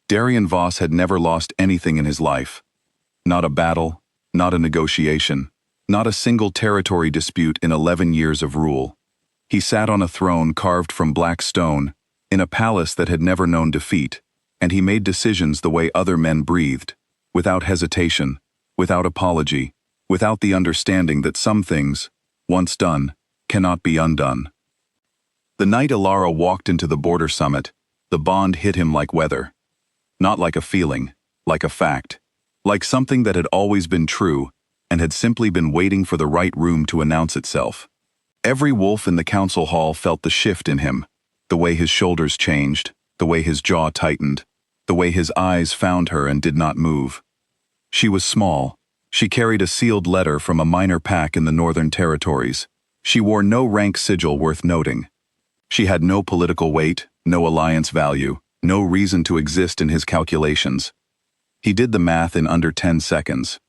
Darien Voss had never lost anything in his life. Not a battle, not a negotiation, not a single territory dispute in 11 years of rule. He sat on a throne carved from black stone, in a palace that had never known defeat, and he made decisions the way other men breathed, without hesitation, without apology, without the understanding that some things, once done, cannot be undone. The night Ilara walked into the border summit, the bond hit him like weather. Not like a feeling, like a fact, like something that had always been true and had simply been waiting for the right room to announce itself. Every wolf in the council hall felt the shift in him, the way his shoulders changed, the way his jaw tightened, the way his eyes found her and did not move. She was small. She carried a sealed letter from a minor pack in the Northern Territories. She wore no rank sigil worth noting. She had no political weight, no alliance value, no reason to exist in his calculations. He did the math in under 10 seconds.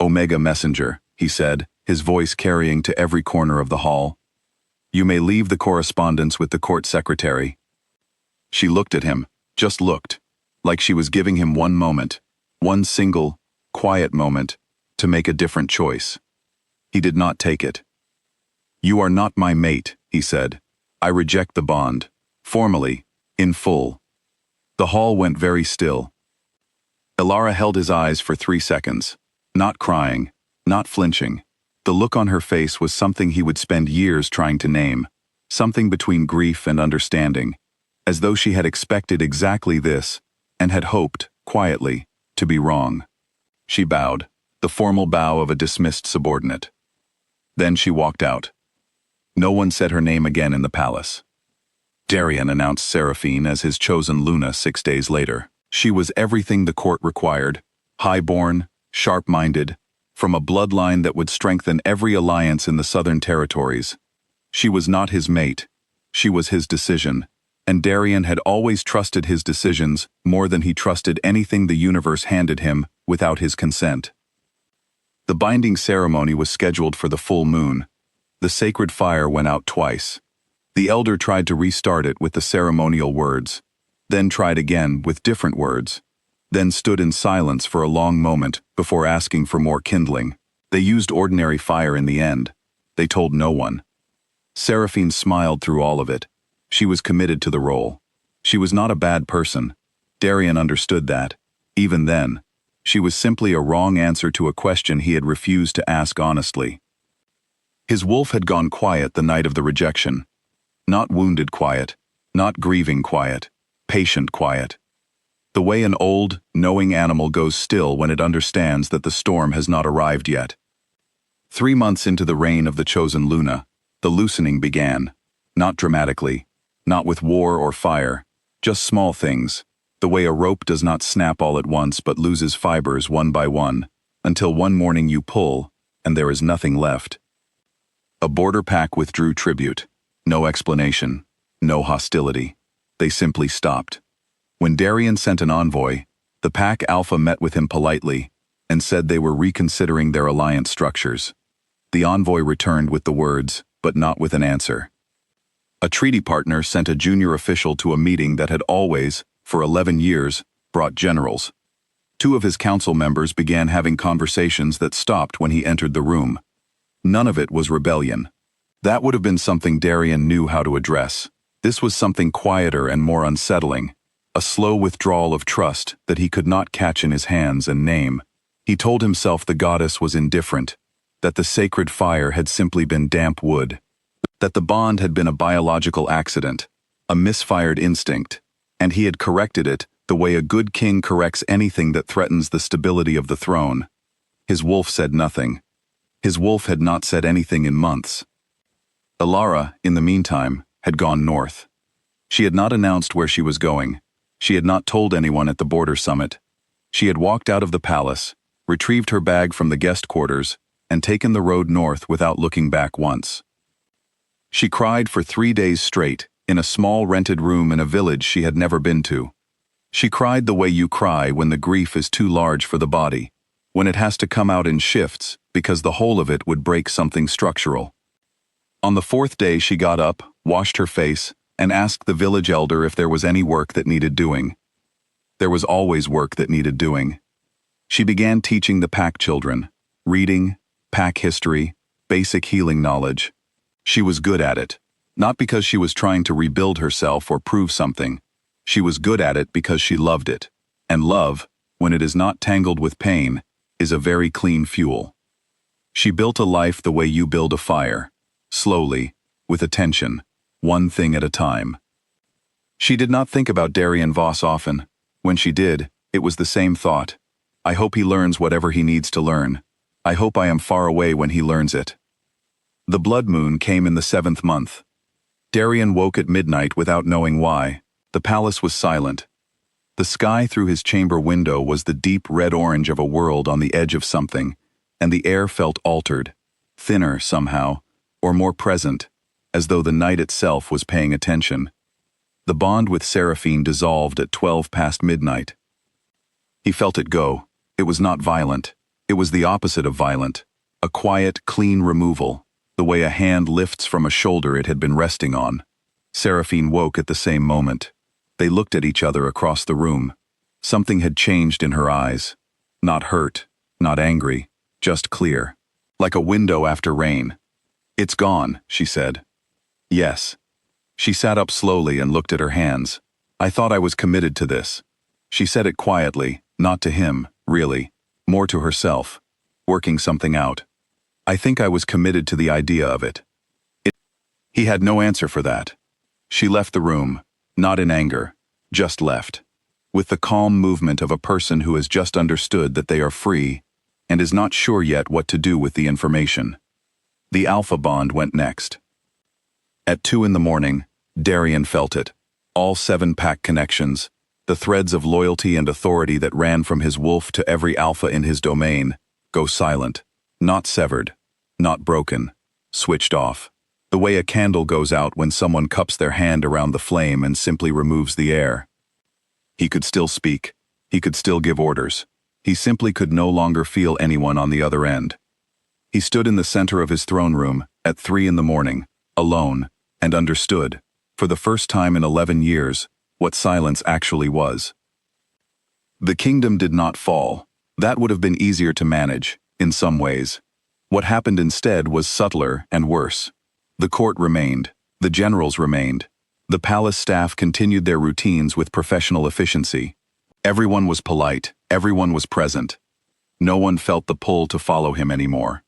"Omega Messenger," he said, his voice carrying to every corner of the hall. "You may leave the correspondence with the court secretary." She looked at him, just looked, like she was giving him one moment, one single, quiet moment, to make a different choice. He did not take it. "You are not my mate," he said. "I reject the bond, formally, in full." The hall went very still. Ilara held his eyes for 3 seconds, not crying, not flinching. The look on her face was something he would spend years trying to name, something between grief and understanding, as though she had expected exactly this, and had hoped, quietly, to be wrong. She bowed, the formal bow of a dismissed subordinate. Then she walked out. No one said her name again in the palace. Darien announced Seraphine as his chosen Luna 6 days later. She was everything the court required, high-born, sharp-minded, from a bloodline that would strengthen every alliance in the Southern Territories. She was not his mate. She was his decision, and Darien had always trusted his decisions more than he trusted anything the universe handed him without his consent. The binding ceremony was scheduled for the full moon. The sacred fire went out twice. The elder tried to restart it with the ceremonial words, then tried again with different words, then stood in silence for a long moment before asking for more kindling. They used ordinary fire in the end. They told no one. Seraphine smiled through all of it. She was committed to the role. She was not a bad person. Darien understood that. Even then, she was simply a wrong answer to a question he had refused to ask honestly. His wolf had gone quiet the night of the rejection. Not wounded quiet, not grieving quiet, patient quiet. The way an old, knowing animal goes still when it understands that the storm has not arrived yet. 3 months into the reign of the chosen Luna, the loosening began. Not dramatically, not with war or fire, just small things, the way a rope does not snap all at once but loses fibers one by one, until one morning you pull, and there is nothing left. A border pack withdrew tribute. No explanation, no hostility. They simply stopped. When Darien sent an envoy, the pack alpha met with him politely and said they were reconsidering their alliance structures. The envoy returned with the words, but not with an answer. A treaty partner sent a junior official to a meeting that had always, for 11 years, brought generals. 2 of his council members began having conversations that stopped when he entered the room. None of it was rebellion. That would have been something Darien knew how to address. This was something quieter and more unsettling, a slow withdrawal of trust that he could not catch in his hands and name. He told himself the goddess was indifferent, that the sacred fire had simply been damp wood, that the bond had been a biological accident, a misfired instinct, and he had corrected it the way a good king corrects anything that threatens the stability of the throne. His wolf said nothing. His wolf had not said anything in months. Ilara, in the meantime, had gone north. She had not announced where she was going. She had not told anyone at the border summit. She had walked out of the palace, retrieved her bag from the guest quarters, and taken the road north without looking back once. She cried for 3 days straight, in a small rented room in a village she had never been to. She cried the way you cry when the grief is too large for the body, when it has to come out in shifts because the whole of it would break something structural. On the 4th day she got up, washed her face, and asked the village elder if there was any work that needed doing. There was always work that needed doing. She began teaching the pack children, reading, pack history, basic healing knowledge. She was good at it, not because she was trying to rebuild herself or prove something. She was good at it because she loved it. And love, when it is not tangled with pain, is a very clean fuel. She built a life the way you build a fire, slowly, with attention, one thing at a time. She did not think about Darian Voss often. When she did, it was the same thought. I hope he learns whatever he needs to learn. I hope I am far away when he learns it. The blood moon came in the 7th month. Darian woke at midnight without knowing why. The palace was silent. The sky through his chamber window was the deep red-orange of a world on the edge of something, and the air felt altered, thinner somehow, or more present, as though the night itself was paying attention. The bond with Seraphine dissolved at 12 past midnight. He felt it go. It was not violent. It was the opposite of violent. A quiet, clean removal, the way a hand lifts from a shoulder it had been resting on. Seraphine woke at the same moment. They looked at each other across the room. Something had changed in her eyes. Not hurt, not angry, just clear. Like a window after rain. "It's gone," she said. "Yes." She sat up slowly and looked at her hands. "I thought I was committed to this." She said it quietly, not to him, really, more to herself, working something out. "I think I was committed to the idea of it." He had no answer for that. She left the room, not in anger, just left, with the calm movement of a person who has just understood that they are free and is not sure yet what to do with the information. The Alpha Bond went next. At 2 in the morning, Darian felt it. All 7 pack connections, the threads of loyalty and authority that ran from his wolf to every alpha in his domain, go silent, not severed, not broken, switched off. The way a candle goes out when someone cups their hand around the flame and simply removes the air. He could still speak. He could still give orders. He simply could no longer feel anyone on the other end. He stood in the center of his throne room at 3 in the morning, alone, and understood, for the first time in 11 years, what silence actually was. The kingdom did not fall. That would have been easier to manage, in some ways. What happened instead was subtler and worse. The court remained. The generals remained. The palace staff continued their routines with professional efficiency. Everyone was polite. Everyone was present. No one felt the pull to follow him anymore.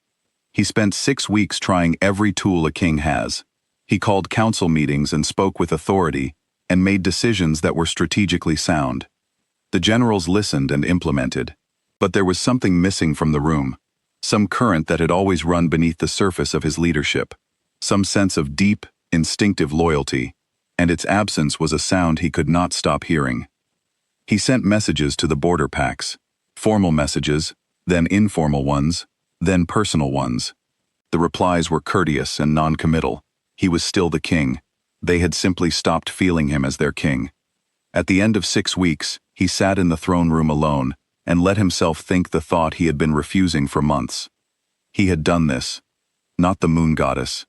He spent 6 weeks trying every tool a king has. He called council meetings and spoke with authority, and made decisions that were strategically sound. The generals listened and implemented. But there was something missing from the room. Some current that had always run beneath the surface of his leadership. Some sense of deep, instinctive loyalty, and its absence was a sound he could not stop hearing. He sent messages to the border packs, formal messages, then informal ones, then personal ones. The replies were courteous and non-committal. He was still the king. They had simply stopped feeling him as their king. At the end of 6 weeks, he sat in the throne room alone and let himself think the thought he had been refusing for months. He had done this. Not the moon goddess.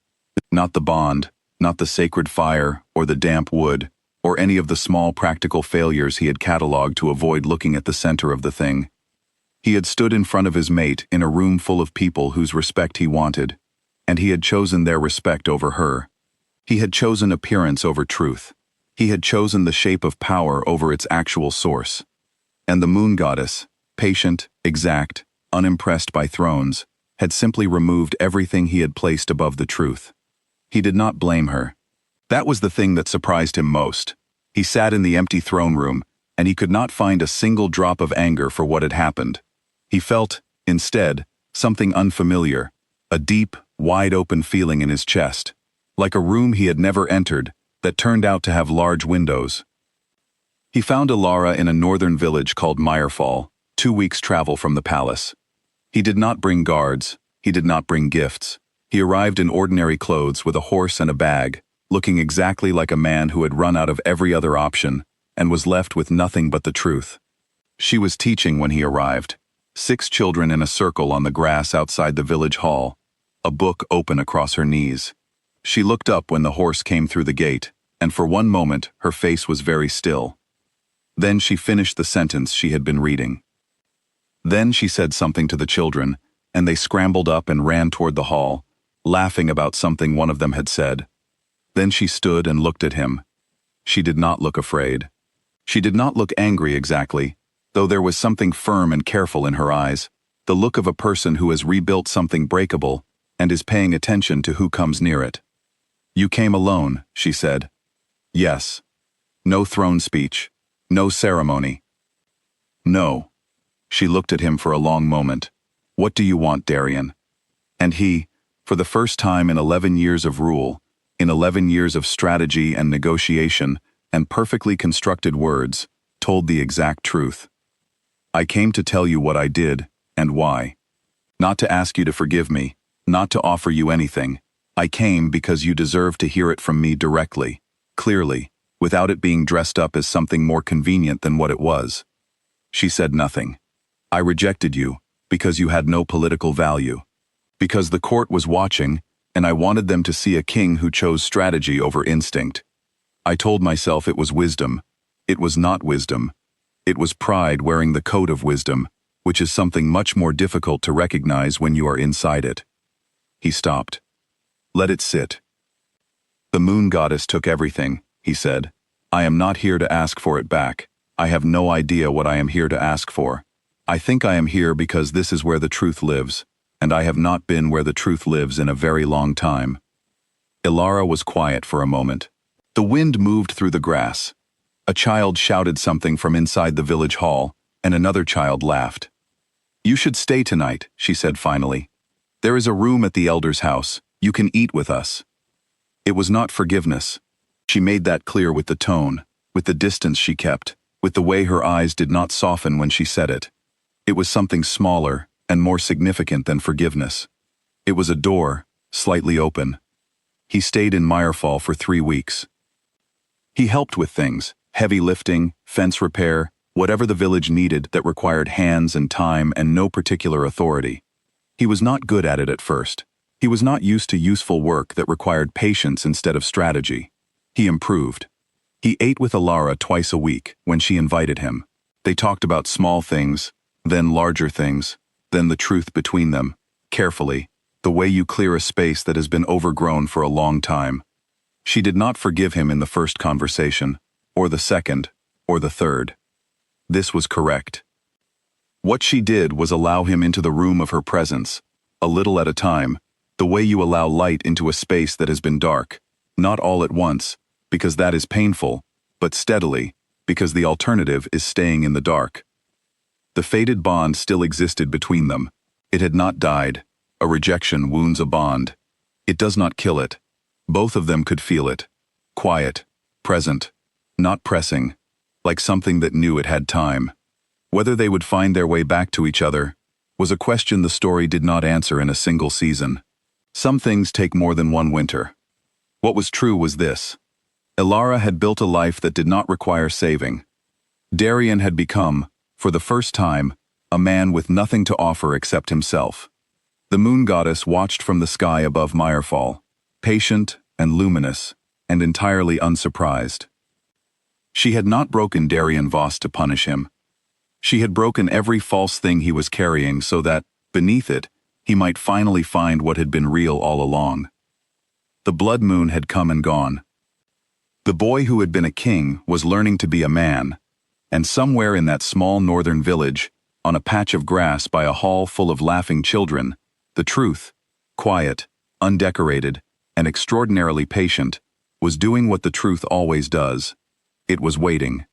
Not the bond, not the sacred fire, or the damp wood, or any of the small practical failures he had catalogued to avoid looking at the center of the thing. He had stood in front of his mate in a room full of people whose respect he wanted, and he had chosen their respect over her. He had chosen appearance over truth. He had chosen the shape of power over its actual source. And the moon goddess, patient, exact, unimpressed by thrones, had simply removed everything he had placed above the truth. He did not blame her. That was the thing that surprised him most. He sat in the empty throne room, and he could not find a single drop of anger for what had happened. He felt, instead, something unfamiliar, a deep, wide-open feeling in his chest, like a room he had never entered, that turned out to have large windows. He found Alara in a northern village called Meyerfall, 2 weeks' travel from the palace. He did not bring guards. He did not bring gifts. He arrived in ordinary clothes with a horse and a bag, looking exactly like a man who had run out of every other option and was left with nothing but the truth. She was teaching when he arrived. 6 children in a circle on the grass outside the village hall, a book open across her knees. She looked up when the horse came through the gate, and for one moment her face was very still. Then she finished the sentence she had been reading. Then she said something to the children, and they scrambled up and ran toward the hall, laughing about something one of them had said. Then she stood and looked at him. She did not look afraid. She did not look angry exactly, though there was something firm and careful in her eyes, the look of a person who has rebuilt something breakable and is paying attention to who comes near it. "You came alone," she said. "Yes." No throne speech. No ceremony. "No." She looked at him for a long moment. "What do you want, Darian?" And he, for the first time in 11 years of rule, in 11 years of strategy and negotiation and perfectly constructed words, told the exact truth. "I came to tell you what I did and why. Not to ask you to forgive me, not to offer you anything. I came because you deserve to hear it from me directly, clearly, without it being dressed up as something more convenient than what it was." She said nothing. "I rejected you because you had no political value. Because the court was watching, and I wanted them to see a king who chose strategy over instinct. I told myself it was wisdom. It was not wisdom. It was pride wearing the coat of wisdom, which is something much more difficult to recognize when you are inside it." He stopped. "Let it sit." "The moon goddess took everything," he said. "I am not here to ask for it back. I have no idea what I am here to ask for. I think I am here because this is where the truth lives, and I have not been where the truth lives in a very long time." Ilara was quiet for a moment. The wind moved through the grass. A child shouted something from inside the village hall, and another child laughed. "You should stay tonight," she said finally. "There is a room at the elder's house. You can eat with us." It was not forgiveness. She made that clear with the tone, with the distance she kept, with the way her eyes did not soften when she said it. It was something smaller and more significant than forgiveness. It was a door, slightly open. He stayed in Meyerfall for 3 weeks. He helped with things, heavy lifting, fence repair, whatever the village needed that required hands and time and no particular authority. He was not good at it at first. He was not used to useful work that required patience instead of strategy. He improved. He ate with Ilara twice a week when she invited him. They talked about small things, then larger things, then the truth between them, carefully, the way you clear a space that has been overgrown for a long time. She did not forgive him in the first conversation, or the second, or the third. This was correct. What she did was allow him into the room of her presence, a little at a time, the way you allow light into a space that has been dark, not all at once, because that is painful, but steadily, because the alternative is staying in the dark. The faded bond still existed between them. It had not died. A rejection wounds a bond. It does not kill it. Both of them could feel it. Quiet, present, not pressing, like something that knew it had time. Whether they would find their way back to each other was a question the story did not answer in a single season. Some things take more than one winter. What was true was this. Ilara had built a life that did not require saving. Darian had become, for the first time, a man with nothing to offer except himself. The moon goddess watched from the sky above Meyerfall, patient and luminous, and entirely unsurprised. She had not broken Darian Voss to punish him. She had broken every false thing he was carrying so that, beneath it, he might finally find what had been real all along. The blood moon had come and gone. The boy who had been a king was learning to be a man, and somewhere in that small northern village, on a patch of grass by a hall full of laughing children, the truth, quiet, undecorated, and extraordinarily patient, was doing what the truth always does. It was waiting.